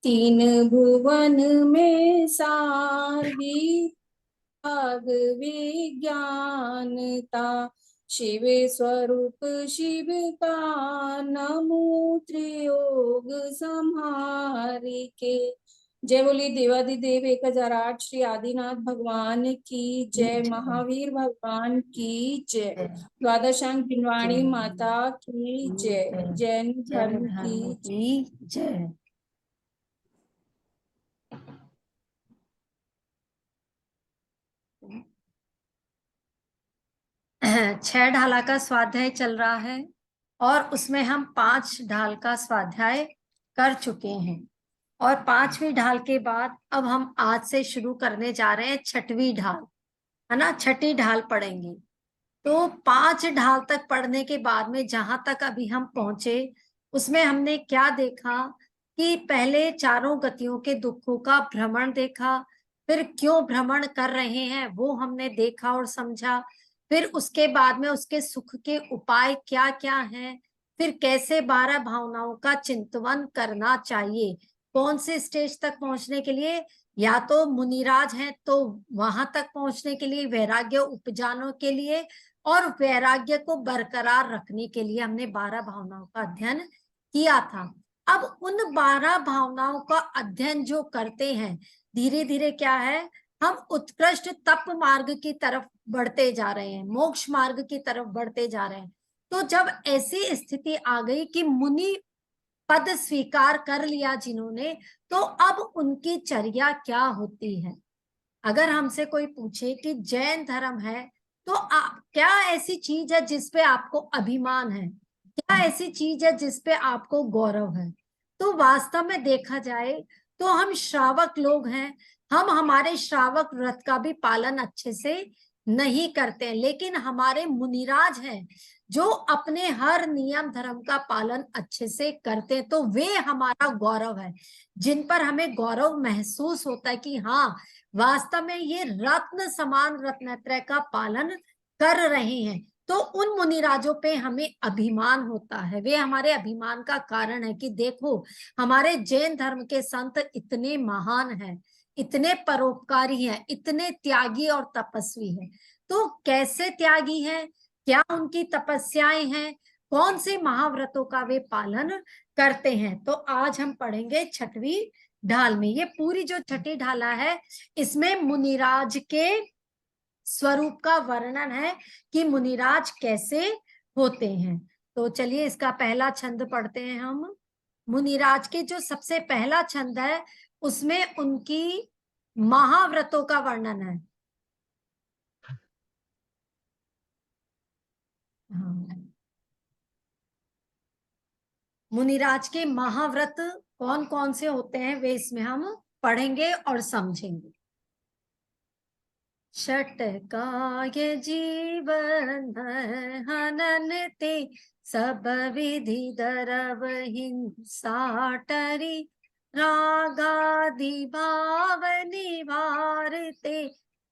तीन भुवन में सारगी भाग विज्ञानता, शिव स्वरूप शिव का नमो त्रियोग संहारिके। जय बोली देवादिदेव 1008 श्री आदिनाथ भगवान की जय, महावीर भगवान की जय, द्वादशांग बिनवाणी माता की जय, जैन धर्म की जय। छह ढाला का स्वाध्याय चल रहा है और उसमें हम 5 ढाल का स्वाध्याय कर चुके हैं और 5वीं ढाल के बाद अब हम आज से शुरू करने जा रहे हैं 6वीं ढाल, है ना। 6ठी ढाल पढ़ेंगे। तो 5 ढाल तक पढ़ने के बाद में जहां तक अभी हम पहुंचे उसमें हमने क्या देखा कि पहले चारों गतियों के दुखों का भ्रमण देखा, फिर क्यों भ्रमण कर रहे हैं वो हमने देखा और समझा, फिर उसके बाद में उसके सुख के उपाय क्या क्या हैं, फिर कैसे 12 भावनाओं का चिंतन करना चाहिए, कौन से स्टेज तक पहुंचने के लिए, या तो मुनिराज हैं तो वहां तक पहुंचने के लिए, वैराग्य उपजाने के लिए और वैराग्य को बरकरार रखने के लिए हमने 12 भावनाओं का अध्ययन किया था। अब उन 12 भावनाओं का अध्ययन जो करते हैं धीरे धीरे क्या है, हम उत्कृष्ट तप मार्ग की तरफ बढ़ते जा रहे हैं, मोक्ष मार्ग की तरफ बढ़ते जा रहे हैं। तो जब ऐसी स्थिति आ गई कि मुनि पद स्वीकार कर लिया जिन्होंने, तो अब उनकी चर्या क्या होती है। अगर हमसे कोई पूछे कि जैन धर्म है तो क्या ऐसी चीज है जिसपे आपको अभिमान है, क्या ऐसी चीज है जिसपे आपको गौरव है, तो वास्तव में देखा जाए तो हम श्रावक लोग हैं। हम हमारे श्रावक व्रत का भी पालन अच्छे से नहीं करते हैं, लेकिन हमारे मुनिराज हैं जो अपने हर नियम धर्म का पालन अच्छे से करते हैं, तो वे हमारा गौरव है, जिन पर हमें गौरव महसूस होता है कि हाँ वास्तव में ये रत्न समान रत्नत्रय का पालन कर रहे हैं। तो उन मुनिराजों पे हमें अभिमान होता है, वे हमारे अभिमान का कारण है कि देखो हमारे जैन धर्म के संत इतने महान हैं, इतने परोपकारी हैं, इतने त्यागी और तपस्वी हैं। तो कैसे त्यागी हैं, क्या उनकी तपस्याएं हैं, कौन से महाव्रतों का वे पालन करते हैं, तो आज हम पढ़ेंगे 6वीं ढाल में। ये पूरी जो 6ठी ढाला है इसमें मुनिराज के स्वरूप का वर्णन है कि मुनिराज कैसे होते हैं। तो चलिए इसका पहला छंद पढ़ते हैं हम। मुनिराज के जो सबसे पहला छंद है उसमें उनकी महाव्रतों का वर्णन है। मुनिराज के महाव्रत कौन कौन से होते हैं वे इसमें हम पढ़ेंगे और समझेंगे। षटकाय जीवन हनन ते, सब विधि दरव हिंसाटरी, रागादि भाव निवारते,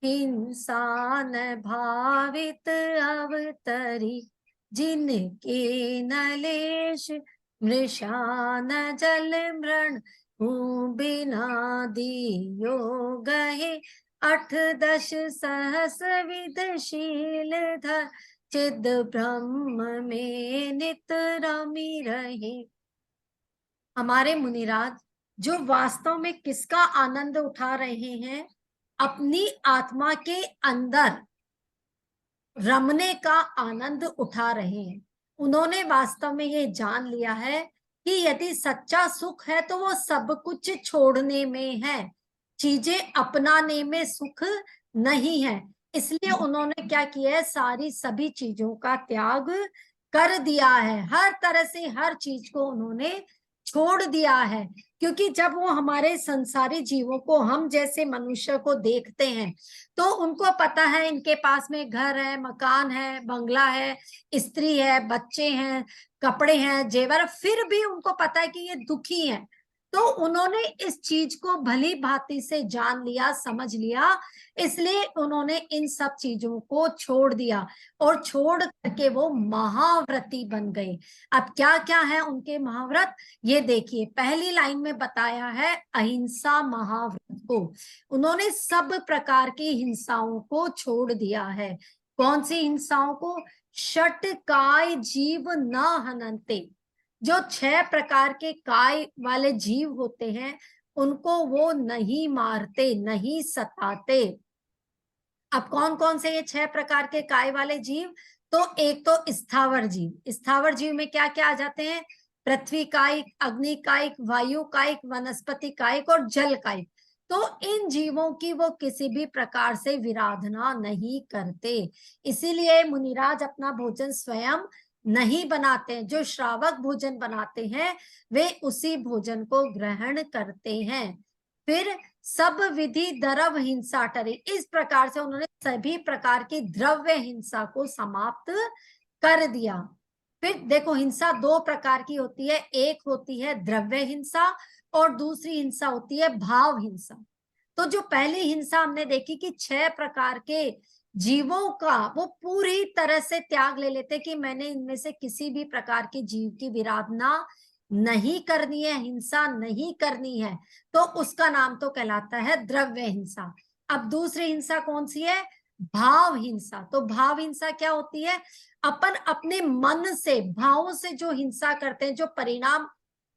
हिंसा न भावित अवतरी, जिनके नलेश मृषा न जल मृण, बिना दियो गहे, 8-10 सहस विदशील धर, चिद ब्रह्म में नित रमी रहे। हमारे मुनिराज जो वास्तव में किसका आनंद उठा रहे हैं, अपनी आत्मा के अंदर रमने का आनंद उठा रहे हैं। उन्होंने वास्तव में ये जान लिया है कि यदि सच्चा सुख है तो वो सब कुछ छोड़ने में है, चीजें अपनाने में सुख नहीं है। इसलिए उन्होंने क्या किया है, सारी सभी चीजों का त्याग कर दिया है, हर तरह से हर चीज को उन्होंने छोड़ दिया है। क्योंकि जब वो हमारे संसारी जीवों को, हम जैसे मनुष्य को देखते हैं तो उनको पता है इनके पास में घर है, मकान है, बंगला है, स्त्री है, बच्चे हैं, कपड़े हैं, जेवर, फिर भी उनको पता है कि ये दुखी हैं। तो उन्होंने इस चीज को भली भांति से जान लिया, समझ लिया, इसलिए उन्होंने इन सब चीजों को छोड़ दिया और छोड़ करके वो महाव्रती बन गए। अब क्या क्या है उनके महाव्रत, ये देखिए। पहली लाइन में बताया है अहिंसा महाव्रत को। उन्होंने सब प्रकार की हिंसाओं को छोड़ दिया है। कौन सी हिंसाओं को? षट काय जीव न हनन्ते, जो 6 प्रकार के काय वाले जीव होते हैं उनको वो नहीं मारते, नहीं सताते। अब कौन कौन से ये 6 प्रकार के काय वाले जीव? तो एक तो स्थावर जीव। स्थावर जीव में क्या क्या आ जाते हैं? पृथ्वी कायिक, अग्नि कायिक, वायु कायिक, वनस्पति कायिक और जल कायिक। तो इन जीवों की वो किसी भी प्रकार से विराधना नहीं करते, इसीलिए मुनिराज अपना भोजन स्वयं नहीं बनाते। जो श्रावक भोजन बनाते हैं वे उसी भोजन को ग्रहण करते हैं। फिर सब विधि द्रव्य हिंसा टरे, इस प्रकार से उन्होंने सभी प्रकार की द्रव्य हिंसा को समाप्त कर दिया। फिर देखो, हिंसा 2 प्रकार की होती है, एक होती है द्रव्य हिंसा और दूसरी हिंसा होती है भाव हिंसा। तो जो पहली हिंसा हमने देखी कि 6 प्रकार के जीवों का वो पूरी तरह से त्याग ले लेते कि मैंने इनमें से किसी भी प्रकार के जीव की विराधना नहीं करनी है, हिंसा नहीं करनी है, तो उसका नाम तो कहलाता है द्रव्य हिंसा। अब दूसरी हिंसा कौन सी है? भाव हिंसा। तो भाव हिंसा क्या होती है? अपन अपने मन से, भावों से जो हिंसा करते हैं, जो परिणाम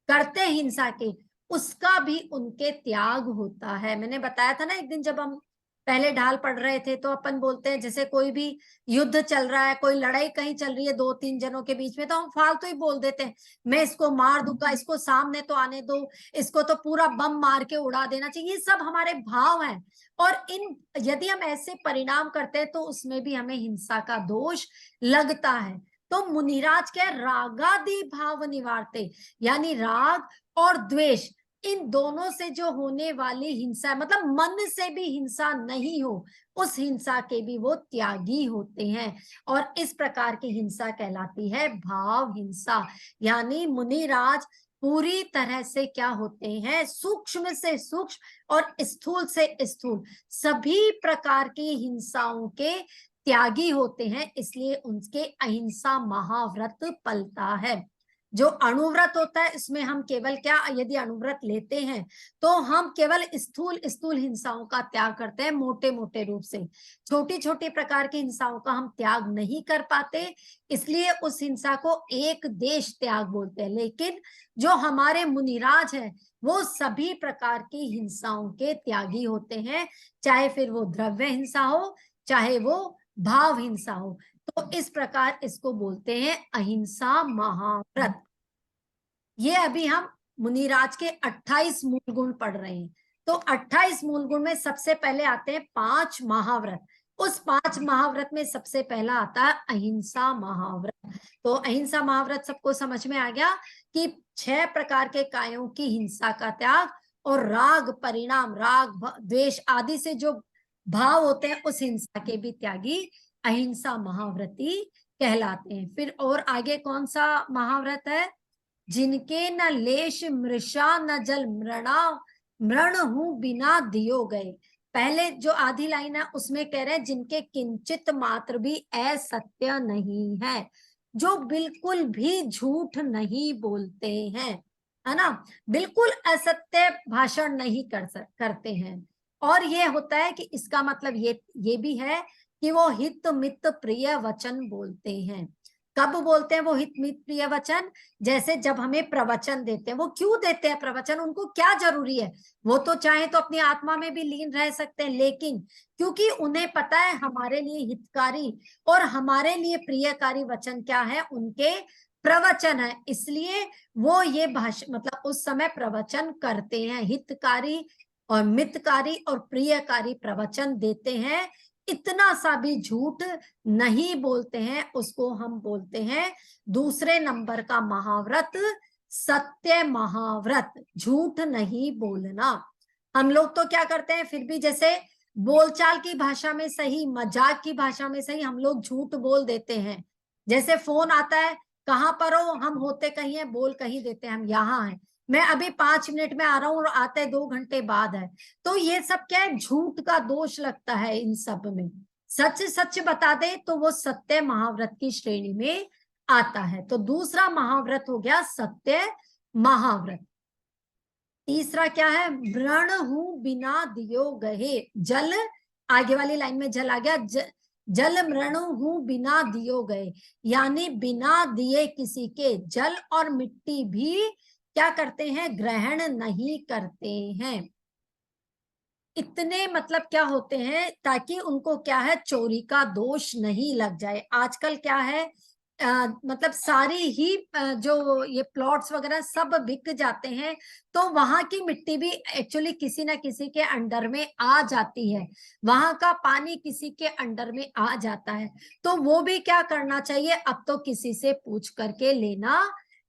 करते हैं हिंसा के, उसका भी उनके त्याग होता है। मैंने बताया था ना एक दिन जब हम पहले ढाल पढ़ रहे थे, तो अपन बोलते हैं जैसे कोई भी युद्ध चल रहा है, कोई लड़ाई कहीं चल रही है 2-3 जनों के बीच में, तो हम फालतू ही बोल देते हैं, मैं इसको मार दूंगा, इसको सामने तो आने दो, इसको तो पूरा बम मार के उड़ा देना चाहिए। ये सब हमारे भाव हैं और इन यदि हम ऐसे परिणाम करते हैं तो उसमें भी हमें हिंसा का दोष लगता है। तो मुनिराज क्या, रागादि भाव निवारते, यानी राग और द्वेष, इन दोनों से जो होने वाली हिंसा, मतलब मन से भी हिंसा नहीं हो, उस हिंसा के भी वो त्यागी होते हैं। और इस प्रकार की हिंसा कहलाती है भाव हिंसा। यानी मुनिराज पूरी तरह से क्या होते हैं? सूक्ष्म से सूक्ष्म और स्थूल से स्थूल सभी प्रकार की हिंसाओं के त्यागी होते हैं, इसलिए उनके अहिंसा महाव्रत पलता है। जो अणुव्रत होता है इसमें हम केवल क्या, यदि अणुव्रत लेते हैं तो हम केवल स्थूल स्थूल हिंसाओं का त्याग करते हैं, मोटे मोटे रूप से। छोटी छोटी प्रकार की हिंसाओं का हम त्याग नहीं कर पाते, इसलिए उस हिंसा को एक देश त्याग बोलते हैं। लेकिन जो हमारे मुनिराज हैं वो सभी प्रकार की हिंसाओं के त्यागी होते हैं, चाहे फिर वो द्रव्य हिंसा हो, चाहे वो भाव हिंसा हो। तो इस प्रकार इसको बोलते हैं अहिंसा महाव्रत। ये अभी हम मुनिराज के 28 मूल गुण पढ़ रहे हैं। तो 28 मूल गुण में सबसे पहले आते हैं 5 महाव्रत। उस 5 महाव्रत में सबसे पहला आता है अहिंसा महाव्रत। तो अहिंसा महाव्रत सबको समझ में आ गया कि 6 प्रकार के कायों की हिंसा का त्याग और राग परिणाम, राग द्वेष आदि से जो भाव होते हैं उस हिंसा के भी त्यागी अहिंसा महाव्रती कहलाते हैं। फिर और आगे कौन सा महाव्रत है? जिनके न लेश मृषा न जल मृणा, मृण हूं बिना दियो गए। पहले जो आधी लाइन है उसमें कह रहे हैं जिनके किंचित मात्र भी असत्य नहीं है, जो बिल्कुल भी झूठ नहीं बोलते हैं, है ना, बिल्कुल असत्य भाषण नहीं करते हैं। और ये होता है कि इसका मतलब ये भी है कि वो हित मित प्रिय वचन बोलते हैं। कब बोलते हैं वो हित मित प्रिय वचन? जैसे जब हमें प्रवचन देते हैं। वो क्यों देते हैं प्रवचन? उनको क्या जरूरी है? वो तो चाहे तो अपनी आत्मा में भी लीन रह सकते हैं, लेकिन क्योंकि उन्हें पता है हमारे लिए हितकारी और हमारे लिए प्रियकारी वचन क्या है, उनके प्रवचन है, इसलिए वो ये भाषण मतलब उस समय प्रवचन करते हैं, हितकारी और मितकारी और प्रियकारी प्रवचन देते हैं। इतना सा भी झूठ नहीं बोलते हैं, उसको हम बोलते हैं दूसरे नंबर का महाव्रत सत्य महाव्रत, झूठ नहीं बोलना। हम लोग तो क्या करते हैं, फिर भी जैसे बोलचाल की भाषा में सही, मजाक की भाषा में सही, हम लोग झूठ बोल देते हैं। जैसे फोन आता है, कहाँ पर हो? हम होते कहीं है, बोल कहीं देते हैं हम यहाँ हैं। मैं अभी 5 मिनट में आ रहा हूँ और आते 2 घंटे बाद है। तो ये सब क्या है, झूठ का दोष लगता है इन सब में। सच सच बता दे तो वो सत्य महाव्रत की श्रेणी में आता है। तो दूसरा महाव्रत हो गया सत्य महाव्रत। तीसरा क्या है, व्रण हूं बिना दियो गहे। जल, आगे वाली लाइन में जल आ गया, जल मृण हूं बिना दियो गए, यानी बिना दिए किसी के जल और मिट्टी भी क्या करते हैं, ग्रहण नहीं करते हैं। इतने मतलब क्या होते हैं, ताकि उनको क्या है, चोरी का दोष नहीं लग जाए। आजकल क्या है, मतलब सारी ही जो ये प्लॉट्स वगैरह सब बिक जाते हैं, तो वहां की मिट्टी भी एक्चुअली किसी ना किसी के अंडर में आ जाती है, वहां का पानी किसी के अंडर में आ जाता है। तो वो भी क्या करना चाहिए, अब तो किसी से पूछ करके लेना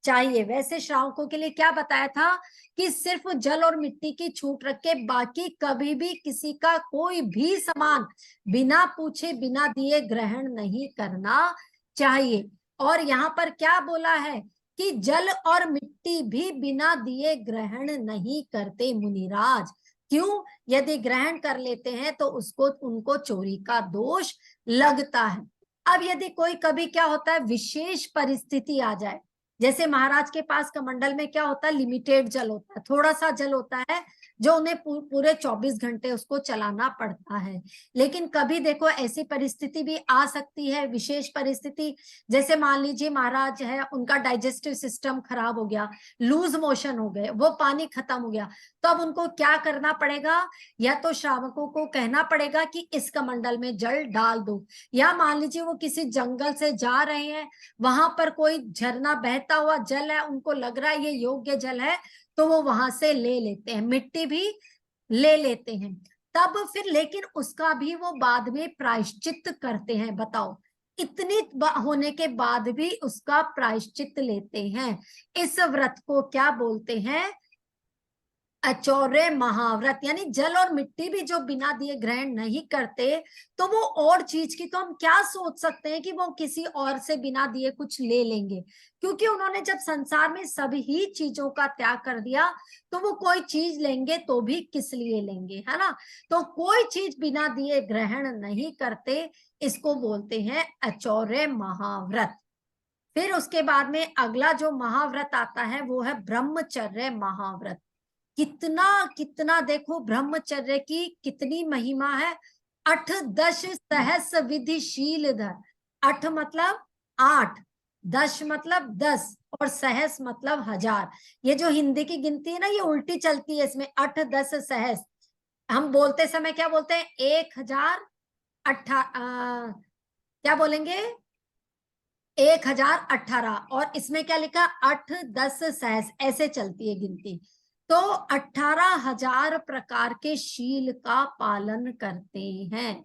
चाहिए। वैसे श्रावकों के लिए क्या बताया था कि सिर्फ जल और मिट्टी की छूट रख के बाकी कभी भी किसी का कोई भी सामान बिना पूछे बिना दिए ग्रहण नहीं करना चाहिए। और यहाँ पर क्या बोला है कि जल और मिट्टी भी बिना दिए ग्रहण नहीं करते मुनिराज। क्यों? यदि ग्रहण कर लेते हैं तो उसको उनको चोरी का दोष लगता है। अब यदि कोई कभी क्या होता है, विशेष परिस्थिति आ जाए, जैसे महाराज के पास कमंडल में क्या होता है, लिमिटेड जल होता है, थोड़ा सा जल होता है जो उन्हें पूरे 24 घंटे उसको चलाना पड़ता है। लेकिन कभी देखो ऐसी परिस्थिति भी आ सकती है, विशेष परिस्थिति, जैसे मान लीजिए महाराज है, उनका डाइजेस्टिव सिस्टम खराब हो गया, लूज मोशन हो गए, वो पानी खत्म हो गया, तो अब उनको क्या करना पड़ेगा, या तो श्रावकों को कहना पड़ेगा कि इस कमंडल में जल डाल दो, या मान लीजिए वो किसी जंगल से जा रहे हैं, वहां पर कोई झरना बहता हुआ जल है, उनको लग रहा है ये योग्य जल है, तो वो वहां से ले लेते हैं, मिट्टी भी ले लेते हैं। तब फिर लेकिन उसका भी वो बाद में प्रायश्चित करते हैं। बताओ, इतनी होने के बाद भी उसका प्रायश्चित लेते हैं। इस व्रत को क्या बोलते हैं, अचौर्य महाव्रत। यानी जल और मिट्टी भी जो बिना दिए ग्रहण नहीं करते, तो वो और चीज की तो हम क्या सोच सकते हैं कि वो किसी और से बिना दिए कुछ ले लेंगे, क्योंकि उन्होंने जब संसार में सभी चीजों का त्याग कर दिया, तो वो कोई चीज लेंगे तो भी किस लिए लेंगे, है ना। तो कोई चीज बिना दिए ग्रहण नहीं करते, इसको बोलते हैं अचौर्य महाव्रत। फिर उसके बाद में अगला जो महाव्रत आता है वो है ब्रह्मचर्य महाव्रत। कितना कितना देखो ब्रह्मचर्य की कितनी महिमा है। 8 10 सहस्र विधिशील धर। 8 मतलब 8, 10 मतलब 10, और सहस मतलब 1000। ये जो हिंदी की गिनती है ना, ये उल्टी चलती है, इसमें 8 10 सहस। हम बोलते समय क्या बोलते हैं, 1018, क्या बोलेंगे, 1018, और इसमें क्या लिखा, 8 10 सहस, ऐसे चलती है गिनती। तो 18,000 प्रकार के शील का पालन करते हैं।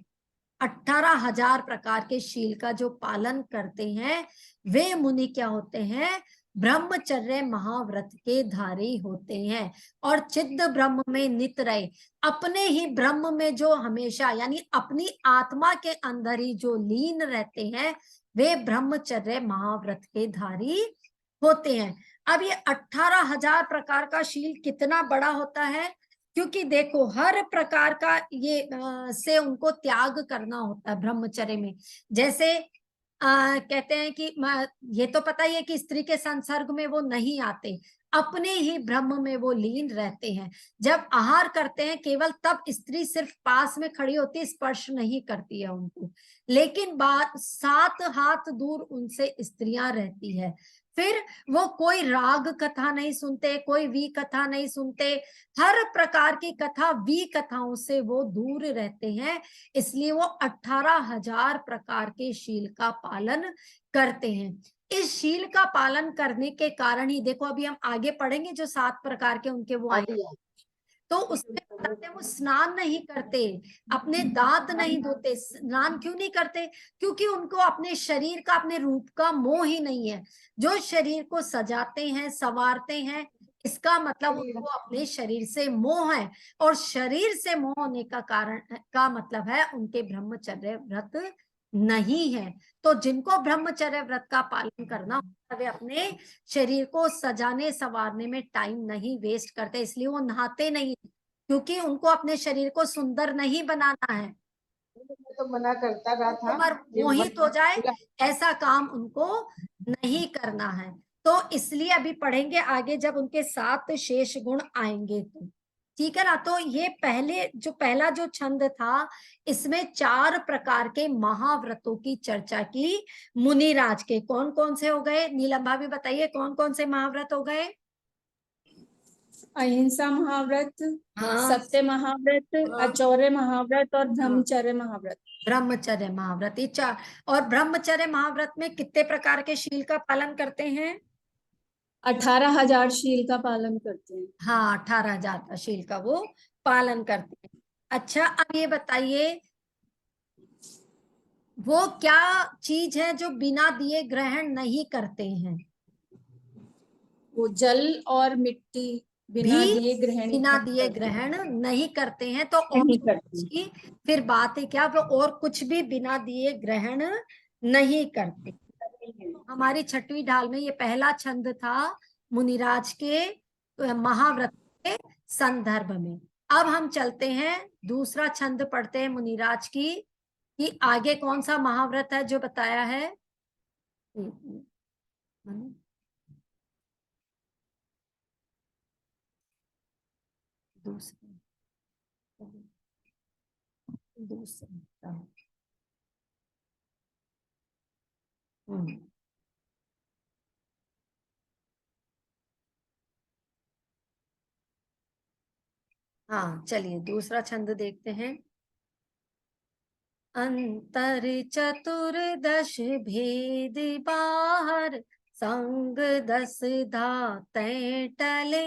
18,000 प्रकार के शील का जो पालन करते हैं, वे मुनि क्या होते हैं, ब्रह्मचर्य महाव्रत के धारी होते हैं। और चिद्ध ब्रह्म में नित रहे, अपने ही ब्रह्म में जो हमेशा, यानी अपनी आत्मा के अंदर ही जो लीन रहते हैं, वे ब्रह्मचर्य महाव्रत के धारी होते हैं। अब ये 18,000 प्रकार का शील कितना बड़ा होता है, क्योंकि देखो हर प्रकार का ये से उनको त्याग करना होता है ब्रह्मचर्य में। जैसे कहते हैं कि ये तो पता ही है कि स्त्री के संसर्ग में वो नहीं आते, अपने ही ब्रह्म में वो लीन रहते हैं। जब आहार करते हैं केवल तब स्त्री सिर्फ पास में खड़ी होती है, स्पर्श नहीं करती है उनको, लेकिन 7 हाथ दूर उनसे स्त्रियां रहती है। फिर वो कोई राग कथा नहीं सुनते, कोई वी कथा नहीं सुनते, हर प्रकार की कथा वी कथाओं से वो दूर रहते हैं। इसलिए वो 18,000 प्रकार के शील का पालन करते हैं। इस शील का पालन करने के कारण ही देखो, अभी हम आगे पढ़ेंगे जो 7 प्रकार के उनके वो आए, तो उसमें बताते हैं वो स्नान नहीं करते, अपने दांत नहीं धोते। स्नान क्यों नहीं करते, क्योंकि उनको अपने शरीर का, अपने रूप का मोह ही नहीं है। जो शरीर को सजाते हैं संवारते हैं, इसका मतलब उनको अपने शरीर से मोह है, और शरीर से मोह होने का कारण का मतलब है उनके ब्रह्मचर्य व्रत नहीं है। तो जिनको ब्रह्मचर्य व्रत का पालन करना होता है वे अपने शरीर को सजाने संवारने में टाइम नहीं वेस्ट करते, इसलिए वो नहाते नहीं, क्योंकि उनको अपने शरीर को सुंदर नहीं बनाना है, मैं तो मना करता रहा था, उम्र ये मोहित हो जाए बोला ऐसा काम उनको नहीं करना है। तो इसलिए अभी पढ़ेंगे आगे जब उनके 7 शेष गुण आएंगे तो, ठीक है ना। तो ये पहला जो छंद था, इसमें 4 प्रकार के महाव्रतों की चर्चा की मुनिराज के। कौन कौन से हो गए, नीलम भाभी बताइए, कौन कौन से महाव्रत हो गए? अहिंसा महाव्रत, हाँ सत्य महाव्रत, हाँ अचौर्य महाव्रत और हाँ, ब्रह्मचर्य महाव्रत। ब्रह्मचर्य महाव्रत, ये 4। और ब्रह्मचर्य महाव्रत में कितने प्रकार के शील का पालन करते हैं? 18,000 शील का पालन करते हैं। हाँ, 18,000 का शील का वो पालन करते हैं। अच्छा, अब ये बताइए वो क्या चीज है जो बिना दिए ग्रहण नहीं करते हैं? वो जल और मिट्टी बिना भी दिए ग्रहण बिना नहीं दिए करते। ग्रहण नहीं करते हैं। तो और नहीं करते। की फिर बात है क्या, वो और कुछ भी बिना दिए ग्रहण नहीं करते। तो हमारी 6वीं ढाल में ये पहला छंद था मुनिराज के महाव्रत के संदर्भ में। अब हम चलते हैं दूसरा छंद पढ़ते हैं मुनिराज की, कि आगे कौन सा महाव्रत है जो बताया है। दूसरा दूसरा हम्म, हाँ चलिए दूसरा छंद देखते हैं। अंतर चतुर्दश भेद बाहर, संग 10 धाते टले,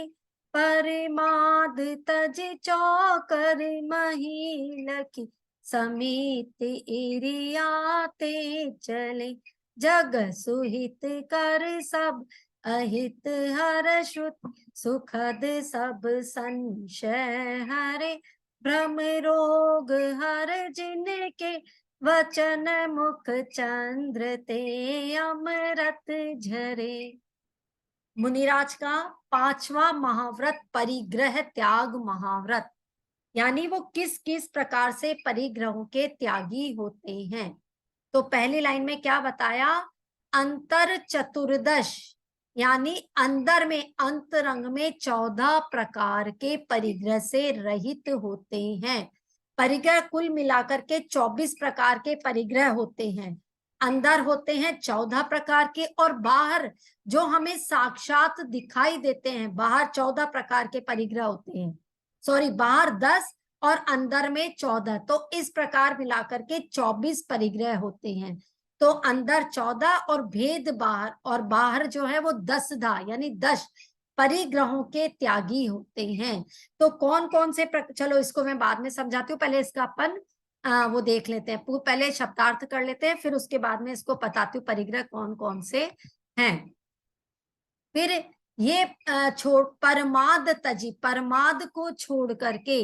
परमाद तज चौकर महील की, समिति इरियाते चले, जग सुहित कर सब अहित हर श्रुत, सुखद सब संशय हरे, भ्रम रोग हर जिनके, वचन मुख चंद्र ते अमृत झरे। मुनिराज का 5वां महाव्रत परिग्रह त्याग महाव्रत, यानी वो किस किस प्रकार से परिग्रहों के त्यागी होते हैं। तो पहली लाइन में क्या बताया, अंतर चतुर्दश, यानी अंदर में अंतरंग में 14 प्रकार के परिग्रह से रहित होते हैं। परिग्रह कुल मिलाकर के 24 प्रकार के परिग्रह होते हैं। अंदर होते हैं 14 प्रकार के, और बाहर जो हमें साक्षात दिखाई देते हैं, बाहर 14 प्रकार के परिग्रह होते हैं। सॉरी, बाहर 10 और अंदर में 14, तो इस प्रकार मिलाकर के 24 परिग्रह होते हैं। तो अंदर 14 और भेद बाहर, और बाहर जो है वो 10 यानी 10 परिग्रहों के त्यागी होते हैं। तो कौन कौन से चलो इसको मैं बाद में समझाती हूँ, पहले इसका अपन वो देख लेते हैं, पहले शब्दार्थ कर लेते हैं, फिर उसके बाद में इसको बताती हूँ परिग्रह कौन कौन से हैं। फिर ये छोड़ परमाद तजी, परमाद को छोड़ करके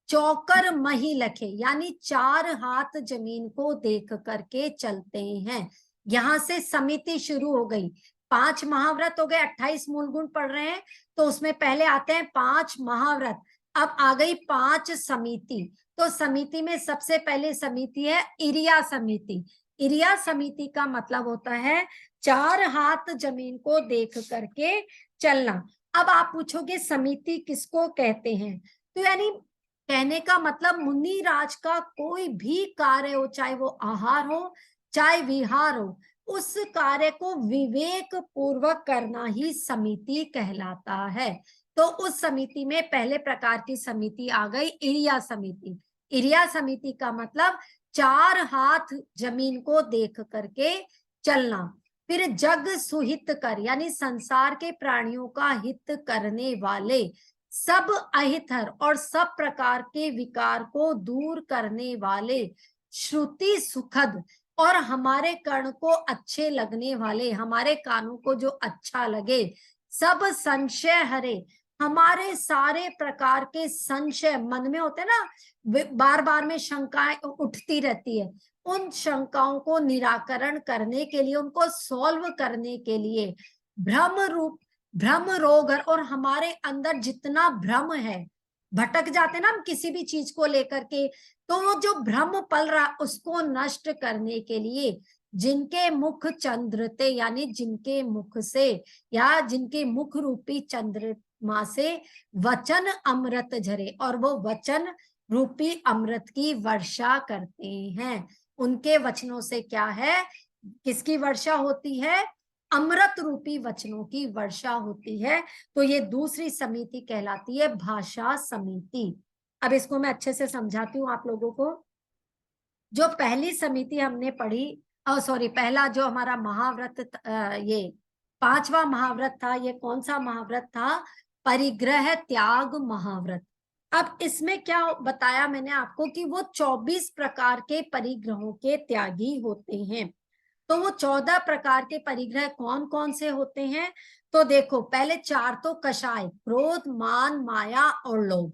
चौकर मही लखे, यानी 4 हाथ जमीन को देख करके चलते हैं। यहां से समिति शुरू हो गई। 5 महाव्रत हो गए, 28 मूल गुण पढ़ रहे हैं, तो उसमें पहले आते हैं 5 महाव्रत। अब आ गई 5 समिति। तो समिति में सबसे पहले समिति है इरिया समिति। इरिया समिति का मतलब होता है 4 हाथ जमीन को देख करके चलना। अब आप पूछोगे समिति किसको कहते हैं, तो यानी कहने का मतलब मुनिराज का कोई भी कार्य हो, चाहे वो आहार हो चाहे विहार हो, उस कार्य को विवेक पूर्वक करना ही समिति कहलाता है। तो उस समिति में पहले प्रकार की समिति आ गई इरिया समिति। इरिया समिति का मतलब 4 हाथ जमीन को देख करके चलना। फिर जग सुहित कर, यानी संसार के प्राणियों का हित करने वाले, सब अहितर और सब प्रकार के विकार को दूर करने वाले, श्रुति सुखद और हमारे कर्ण को अच्छे लगने वाले, हमारे कानों को जो अच्छा लगे, सब संशय हरे, हमारे सारे प्रकार के संशय मन में होते हैं ना, बार बार में शंकाएं उठती रहती है, उन शंकाओं को निराकरण करने के लिए, उनको सॉल्व करने के लिए भ्रम रोग और हमारे अंदर जितना भ्रम है, भटक जाते ना हम किसी भी चीज को लेकर के, तो वो जो भ्रम पल रहा उसको नष्ट करने के लिए जिनके मुख चंद्र थे, यानी जिनके मुख से या जिनके मुख रूपी चंद्रमा से वचन अमृत झरे और वो वचन रूपी अमृत की वर्षा करते हैं, उनके वचनों से क्या है, किसकी वर्षा होती है, अमृत रूपी वचनों की वर्षा होती है। तो ये दूसरी समिति कहलाती है भाषा समिति। अब इसको मैं अच्छे से समझाती हूँ आप लोगों को। जो पहली समिति हमने पढ़ी, पहला जो हमारा महाव्रत, ये 5वां महाव्रत था, ये कौन सा महाव्रत था, परिग्रह त्याग महाव्रत। अब इसमें क्या बताया मैंने आपको कि वो 24 प्रकार के परिग्रहों के त्यागी होते हैं। तो वो 14 प्रकार के परिग्रह कौन कौन से होते हैं, तो देखो पहले 4 तो कषाय, क्रोध, मान, माया और लोभ,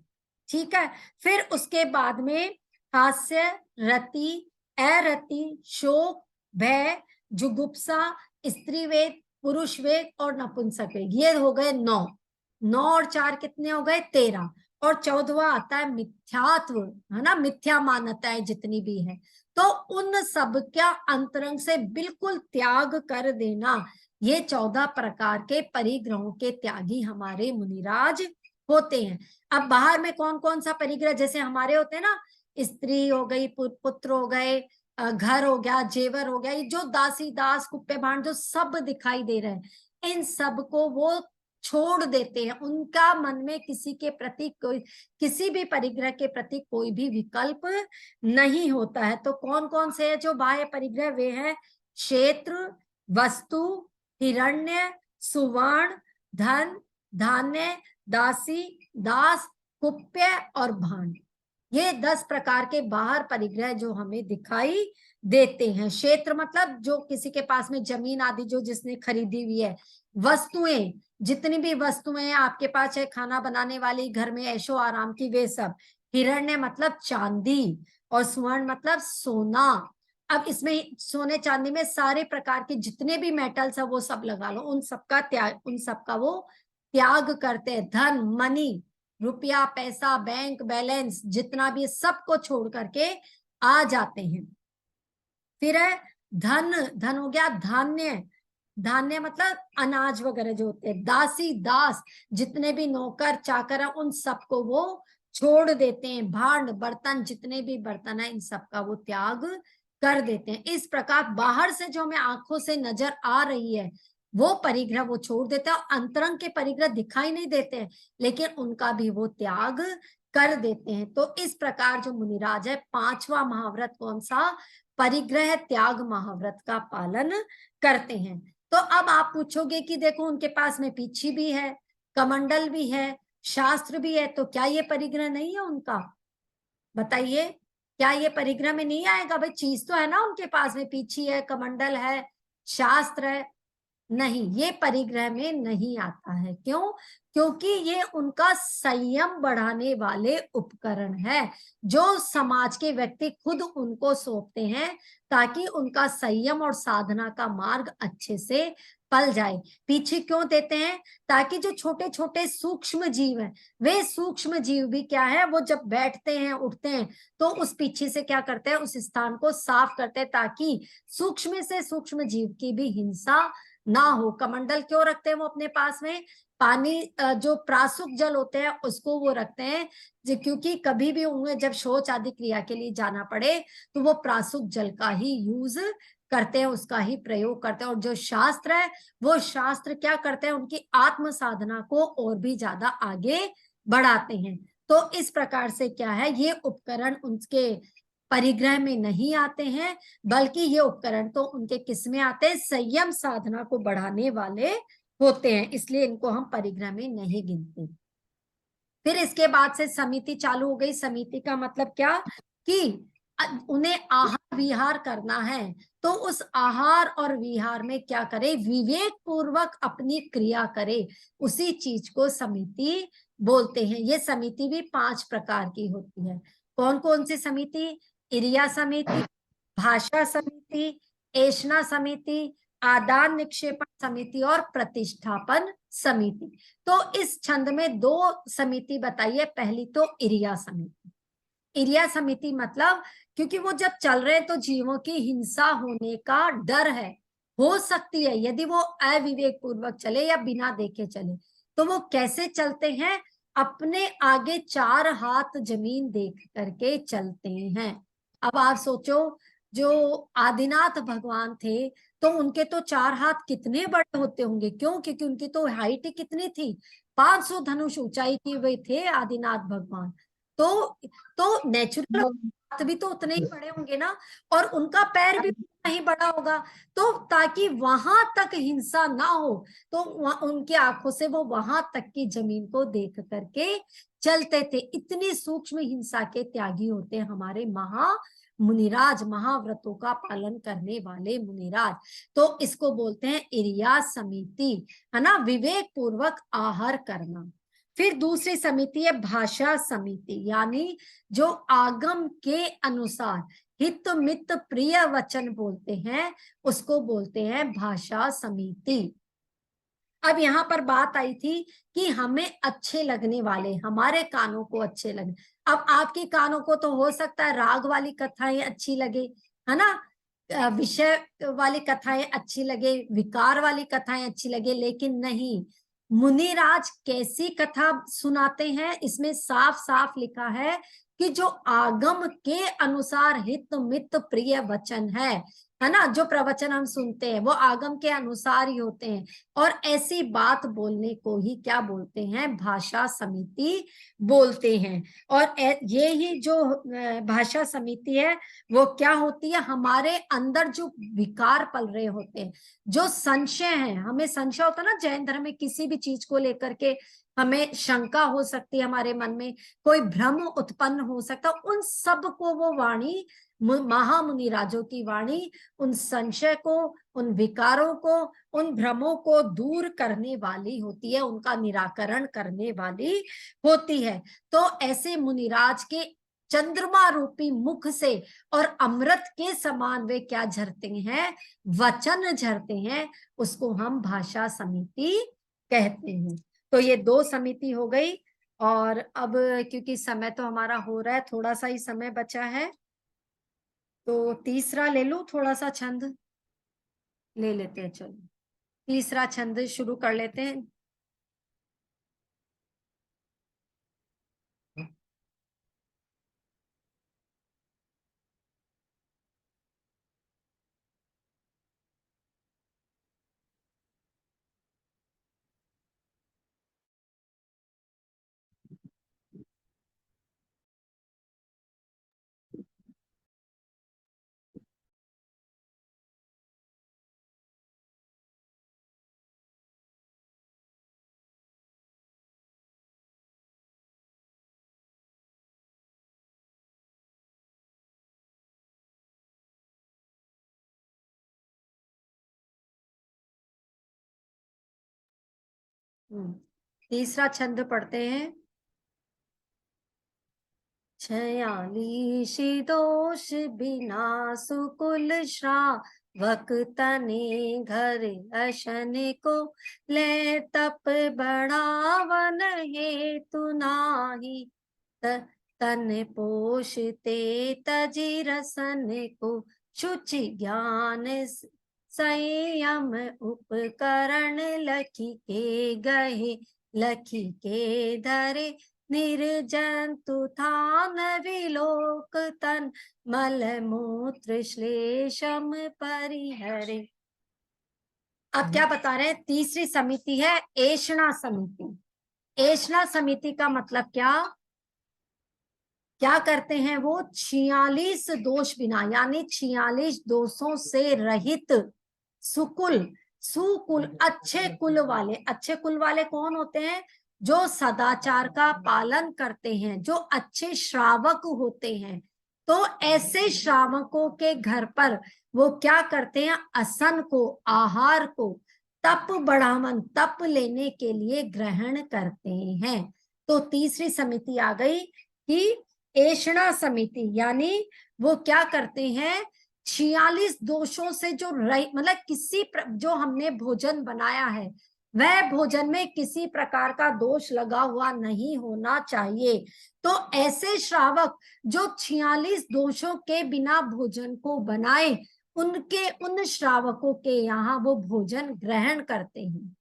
ठीक है। फिर उसके बाद में हास्य, रति, अरति, शोक, भय, जुगुप्सा, स्त्रीवेद, पुरुष वेग और नपुंसक वेग, ये हो गए 9। 9 और 4 कितने हो गए, 13। और 14वां आता है मिथ्यात्व, है ना, मिथ्या मान्यताएं जितनी भी है, तो उन सब का अंतरंग से बिल्कुल त्याग कर देना, ये 14 प्रकार के परिग्रहों के त्यागी हमारे मुनिराज होते हैं। अब बाहर में कौन कौन सा परिग्रह, जैसे हमारे होते हैं ना, स्त्री हो गई, पुत्र हो गए, घर हो गया, जेवर हो गया, ये जो दासी दास कुप्पे भांड जो सब दिखाई दे रहे हैं, इन सब को वो छोड़ देते हैं, उनका मन में किसी के प्रति कोई, किसी भी परिग्रह के प्रति कोई भी विकल्प नहीं होता है। तो कौन कौन से है जो बाह्य परिग्रह, वे हैं क्षेत्र, वस्तु, हिरण्य, सुवर्ण, धन, धान्य, दासी, दास, कुप्य और भांड, ये 10 प्रकार के बाहर परिग्रह जो हमें दिखाई देते हैं। क्षेत्र मतलब जो किसी के पास में जमीन आदि जो जिसने खरीदी हुई है, वस्तुएं जितनी भी वस्तुएं आपके पास है, खाना बनाने वाली, घर में ऐशो आराम की, वे सब। हिरण्य मतलब चांदी और स्वर्ण मतलब सोना। अब इसमें सोने चांदी में सारे प्रकार के जितने भी मेटल्स है वो सब लगा लो, उन सबका त्याग, उन सबका वो त्याग करते हैं। धन, मनी, रुपया, पैसा, बैंक बैलेंस जितना भी सबको छोड़ करके आ जाते हैं। फिर है धन, धन हो गया धान्य, धान्य मतलब अनाज वगैरह जो होते हैं। दासी दास जितने भी नौकर चाकर है उन सबको वो छोड़ देते हैं। भांड बर्तन जितने भी बर्तन है इन सबका वो त्याग कर देते हैं। इस प्रकार बाहर से जो हमें आंखों से नजर आ रही है वो परिग्रह वो छोड़ देते हैं, और अंतरंग के परिग्रह दिखाई नहीं देते हैं लेकिन उनका भी वो त्याग कर देते हैं। तो इस प्रकार जो मुनिराज है 5वां महाव्रत कौन सा, परिग्रह त्याग महाव्रत का पालन करते हैं। तो अब आप पूछोगे कि देखो उनके पास में पीछी भी है, कमंडल भी है, शास्त्र भी है, तो क्या ये परिग्रह नहीं है उनका, बताइए क्या ये परिग्रह में नहीं आएगा? भाई चीज तो है ना उनके पास में, पीछी है, कमंडल है, शास्त्र है, नहीं ये परिग्रह में नहीं आता है। क्यों? क्योंकि ये उनका संयम बढ़ाने वाले उपकरण है जो समाज के व्यक्ति खुद उनको सौंपते हैं ताकि उनका संयम और साधना का मार्ग अच्छे से पल जाए। पीछे क्यों देते हैं? ताकि जो छोटे छोटे सूक्ष्म जीव हैं, वे सूक्ष्म जीव भी क्या है, वो जब बैठते हैं उठते हैं तो उस पीछे से क्या करते हैं, उस स्थान को साफ करते हैं ताकि सूक्ष्म से सूक्ष्म जीव की भी हिंसा ना हो। कमंडल क्यों रखते हैं वो अपने पास में? पानी जो प्रासुक जल होते हैं उसको वो रखते हैं क्योंकि कभी भी उन्हें जब शौच आदि क्रिया के लिए जाना पड़े तो वो प्रासुक जल का ही यूज करते हैं, उसका ही प्रयोग करते हैं। और जो शास्त्र है वो शास्त्र क्या करते हैं, उनकी आत्म साधना को और भी ज्यादा आगे बढ़ाते हैं। तो इस प्रकार से क्या है, ये उपकरण उनके परिग्रह में नहीं आते हैं बल्कि ये उपकरण तो उनके किस में आते हैं, संयम साधना को बढ़ाने वाले होते हैं, इसलिए इनको हम परिग्रह में नहीं गिनते। फिर इसके बाद से समिति चालू हो गई। समिति का मतलब क्या कि उन्हें आहार विहार करना है तो उस आहार और विहार में क्या करे, विवेक पूर्वक अपनी क्रिया करे, उसी चीज को समिति बोलते हैं। ये समिति भी 5 प्रकार की होती है। कौन कौन सी समिति? इरिया समिति, भाषा समिति, ऐषणा समिति, आदान निक्षेपण समिति और प्रतिष्ठापन समिति। तो इस छंद में 2 समिति बताइए। पहली तो इरिया समिति। इरिया समिति मतलब क्योंकि वो जब चल रहे तो जीवों की हिंसा होने का डर है, हो सकती है यदि वो अविवेक पूर्वक चले या बिना देखे चले। तो वो कैसे चलते हैं? अपने आगे 4 हाथ जमीन देख करके चलते हैं। अब आप सोचो, जो आदिनाथ भगवान थे तो उनके तो 4 हाथ कितने बड़े होते होंगे, क्यों? क्योंकि उनकी तो हाइट ही कितनी थी, 500 धनुष ऊंचाई की हुए थे आदिनाथ भगवान। तो नेचुरल हाथ भी तो उतने ही बड़े होंगे ना, और उनका पैर भी उतना ही बड़ा होगा। तो ताकि वहां तक हिंसा ना हो तो उनकी आंखों से वो वहां तक की जमीन को देख करके चलते थे। इतनी सूक्ष्म हिंसा के त्यागी होते हैं हमारे मुनिराज, महाव्रतों का पालन करने वाले मुनिराज। तो इसको बोलते हैं इरिया समिति, है ना, विवेक पूर्वक आहार करना। फिर दूसरी समिति है भाषा समिति, यानी जो आगम के अनुसार हित मित प्रिय वचन बोलते हैं, उसको बोलते हैं भाषा समिति। अब यहाँ पर बात आई थी कि हमें अच्छे लगने वाले, हमारे कानों को अच्छे लगे। अब आपके कानों को तो हो सकता है राग वाली कथाएं अच्छी लगे, है ना, विषय वाली कथाएं अच्छी लगे, विकार वाली कथाएं अच्छी लगे, लेकिन नहीं, मुनिराज कैसी कथा सुनाते हैं? इसमें साफ साफ लिखा है कि जो आगम के अनुसार हित मित प्रिय वचन है ना, जो प्रवचन हम सुनते हैं वो आगम के अनुसार ही होते हैं। और ऐसी बात बोलने को ही क्या बोलते हैं? भाषा समिति बोलते हैं। और ये ही जो भाषा समिति है वो क्या होती है? हमारे अंदर जो विकार पल रहे होते हैं, जो संशय है, हमें संशय होता है ना जैन धर्म में, किसी भी चीज को लेकर के हमें शंका हो सकती है, हमारे मन में कोई भ्रम उत्पन्न हो सकता है, उन सब को वो वाणी, महामुनि राजों की वाणी, उन संशय को, उन विकारों को, उन भ्रमों को दूर करने वाली होती है, उनका निराकरण करने वाली होती है। तो ऐसे मुनिराज के चंद्रमा रूपी मुख से और अमृत के समान वे क्या झरते हैं? वचन झरते हैं, उसको हम भाषा समिति कहते हैं। तो ये 2 समिति हो गई। और अब क्योंकि समय तो हमारा हो रहा है, थोड़ा सा ही समय बचा है, तो तीसरा ले लूं, थोड़ा सा छंद ले लेते हैं। चलो तीसरा छंद शुरू कर लेते हैं। तीसरा छंद पढ़ते हैं। 46 दोष बिना सुकुल श्रावक तने घर अशन को ले तप बढ़ावन हेतु नाही तन पोषते तजी रसन को शुचि ज्ञान संयम उपकरण लखी के गहे लखी के धरे निर्जंतु थान विलोक तन मल मूत्र श्लेषम परिहरे। अब क्या बता रहे हैं? तीसरी समिति है ऐषणा समिति। ऐषणा समिति का मतलब क्या करते हैं? वो 46 दोष बिना, यानी 46 दोषों से रहित सुकुल अच्छे कुल वाले। अच्छे कुल वाले कौन होते हैं? जो सदाचार का पालन करते हैं, जो अच्छे श्रावक होते हैं, तो ऐसे श्रावकों के घर पर वो क्या करते हैं, असन को, आहार को तप बढ़ावन, तप लेने के लिए ग्रहण करते हैं। तो तीसरी समिति आ गई कि ऐषणा समिति, यानी वो क्या करते हैं, 46 दोषों से जो मतलब जो हमने भोजन बनाया है वह भोजन में किसी प्रकार का दोष लगा हुआ नहीं होना चाहिए। तो ऐसे श्रावक जो 46 दोषों के बिना भोजन को बनाए, उन श्रावकों के यहाँ वो भोजन ग्रहण करते हैं।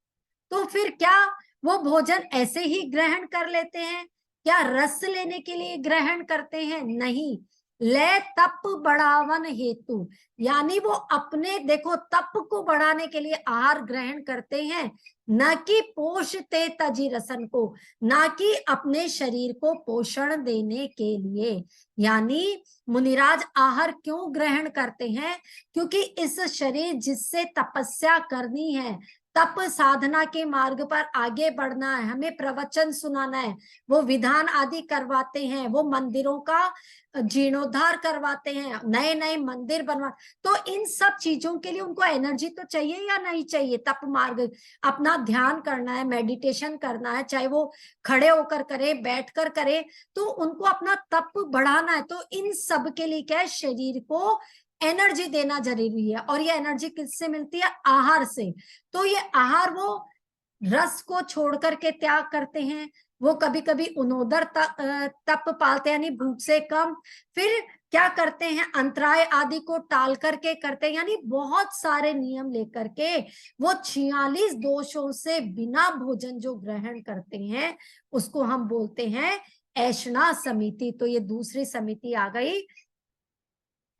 तो फिर क्या वो भोजन ऐसे ही ग्रहण कर लेते हैं, क्या रस लेने के लिए ग्रहण करते हैं? नहीं, ले तप बढ़ावन हेतु, यानी वो अपने देखो तप को बढ़ाने के लिए आहार ग्रहण करते हैं, न कि पोषते तजी रसन को, ना कि अपने शरीर को पोषण देने के लिए। यानी मुनिराज आहार क्यों ग्रहण करते हैं? क्योंकि इस शरीर जिससे तपस्या करनी है, तप साधना के मार्ग पर आगे बढ़ना है, हमें प्रवचन सुनाना है, वो विधान आदि करवाते हैं, वो मंदिरों का जीर्णोद्धार करवाते हैं, नए नए मंदिर बनवा, तो इन सब चीजों के लिए उनको एनर्जी तो चाहिए या नहीं चाहिए? तप मार्ग, अपना ध्यान करना है, मेडिटेशन करना है, चाहे वो खड़े होकर करे, बैठकर करे, तो उनको अपना तप बढ़ाना है। तो इन सब के लिए क्या है, शरीर को एनर्जी देना जरूरी है। और ये एनर्जी किससे मिलती है? आहार से। तो ये आहार वो रस को छोड़ करके त्याग करते हैं, वो कभी कभी उनोदर तप पालते हैं, यानी भूख से कम। फिर क्या करते हैं, अंतराय आदि को टाल करके करते हैं, यानी बहुत सारे नियम लेकर के वो 46 दोषों से बिना भोजन जो ग्रहण करते हैं, उसको हम बोलते हैं ऐषणा समिति। तो ये दूसरी समिति आ गई,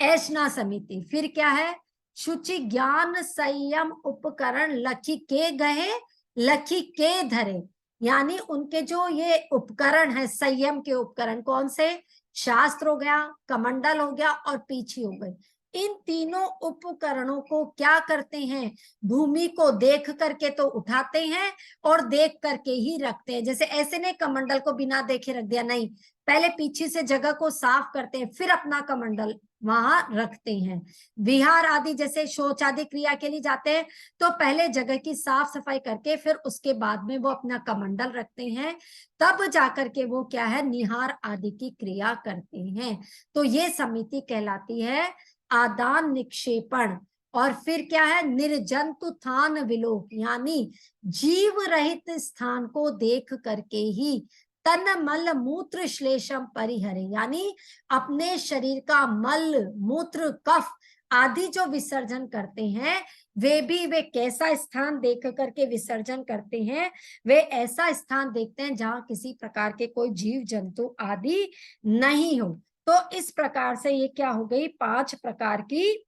ऐषणा समिति। फिर क्या है, शुचि ज्ञान संयम उपकरण लखी के गए लखी के धरे, यानी उनके जो ये उपकरण है, संयम के उपकरण, कौन से? शास्त्र हो गया, कमंडल हो गया और पीछी हो गई। इन तीनों उपकरणों को क्या करते हैं, भूमि को देख करके तो उठाते हैं और देख करके ही रखते हैं। जैसे ऐसे नहीं कमंडल को बिना देखे रख दिया, नहीं, पहले पीछे से जगह को साफ करते हैं, फिर अपना कमंडल वहां रखते हैं। विहार आदि जैसे शौच आदि क्रिया के लिए जाते हैं, तो पहले जगह की साफ सफाई करके फिर उसके बाद में वो अपना कमंडल रखते हैं, तब जाकर के वो क्या है, निहार आदि की क्रिया करते हैं। तो ये समिति कहलाती है आदान निक्षेपण। और फिर क्या है, निर्जंतु थान विलोक, यानी जीव रहित स्थान को देख करके ही तन मल मूत्र श्लेषम परिहरे, यानी अपने शरीर का मल मूत्र कफ आदि जो विसर्जन करते हैं, वे कैसा स्थान देख करके विसर्जन करते हैं, वे ऐसा स्थान देखते हैं जहां किसी प्रकार के कोई जीव जंतु आदि नहीं हो। तो इस प्रकार से ये क्या हो गई, 5 प्रकार की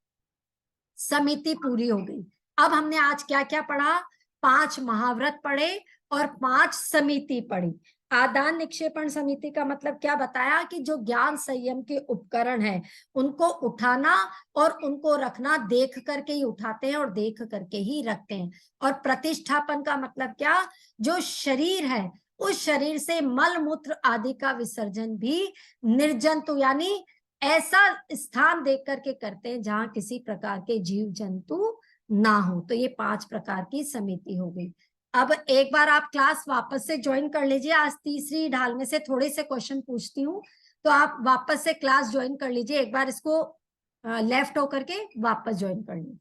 समिति पूरी हो गई। अब हमने आज क्या क्या पढ़ा, 5 महाव्रत पढ़े और 5 समिति पढ़ी। आदान निक्षेपण समिति का मतलब क्या बताया, कि जो ज्ञान संयम के उपकरण है उनको उठाना और उनको रखना, देख करके ही उठाते हैं और देख करके ही रखते हैं। और प्रतिष्ठापन का मतलब क्या, जो शरीर है उस शरीर से मल मूत्र आदि का विसर्जन भी निर्जंतु, यानी ऐसा स्थान देख करके करते हैं जहां किसी प्रकार के जीव जंतु ना हो। तो ये 5 प्रकार की समिति हो गई। अब एक बार आप क्लास वापस से ज्वाइन कर लीजिए। आज तीसरी ढाल में से थोड़े से क्वेश्चन पूछती हूँ, तो आप वापस से क्लास ज्वाइन कर लीजिए। एक बार इसको लेफ्ट होकर के वापस ज्वाइन कर लीजिए।